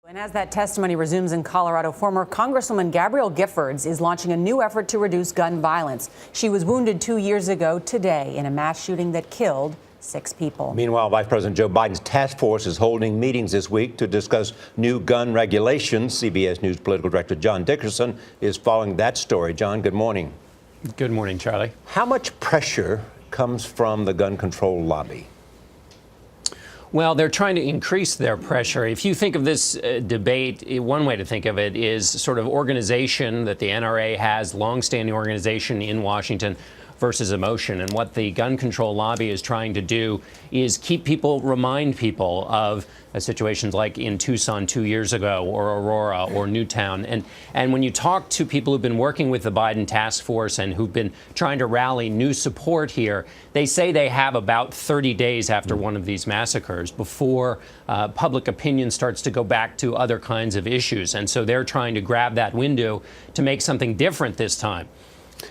And as that testimony resumes in Colorado, former Congresswoman Gabrielle Giffords is launching a new effort to reduce gun violence. She was wounded 2 years ago today in a mass shooting that killed 6 people. Meanwhile, Vice President Joe Biden's task force is holding meetings this week to discuss new gun regulations. CBS News political director John Dickerson is following that story. John, good morning. Good morning, Charlie. How much pressure comes from the gun control lobby? Well, they're trying to increase their pressure. If you think of this debate, one way to think of it is sort of organization that the NRA has, longstanding organization in Washington versus emotion. And what the gun control lobby is trying to do is remind people of situations like in Tucson 2 years ago, or Aurora, or Newtown. And when you talk to people who've been working with the Biden task force and who've been trying to rally new support here, they say they have about 30 days after one of these massacres before public opinion starts to go back to other kinds of issues. And so they're trying to grab that window to make something different this time.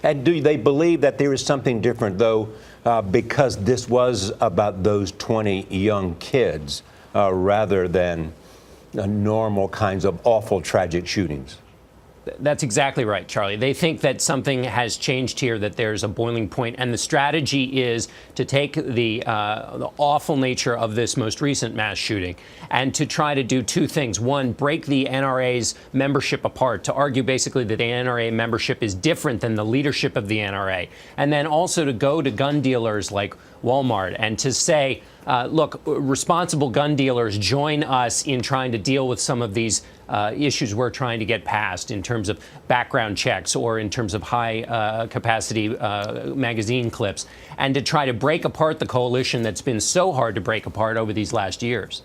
And do they believe that there is something different, though, because this was about those 20 young kids rather than normal kinds of awful, tragic shootings? That's exactly right, Charlie. They think that something has changed here, that there's a boiling point, and the strategy is to take the awful nature of this most recent mass shooting and to try to do two things. One, break the NRA's membership apart, to argue basically that the NRA membership is different than the leadership of the NRA, and then also to go to gun dealers like Walmart and to say, look, responsible gun dealers, join us in trying to deal with some of these issues we're trying to get past in terms of background checks or in terms of high capacity magazine clips, and to try to break apart the coalition that's been so hard to break apart over these last years.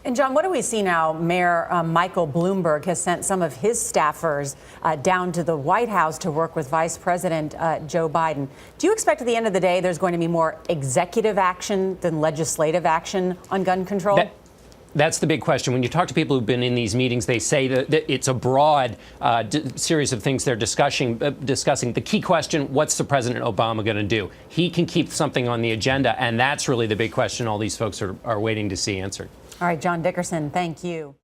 And John, what do we see now? Mayor Michael Bloomberg has sent some of his staffers down to the White House to work with Vice President Joe Biden. Do you expect at the end of the day there's going to be more executive action than legislative action on gun control? That's the big question. When you talk to people who've been in these meetings, they say that it's a broad series of things they're discussing. The key question, what's the President Obama going to do? He can keep something on the agenda, and that's really the big question all these folks are waiting to see answered. All right, John Dickerson, thank you.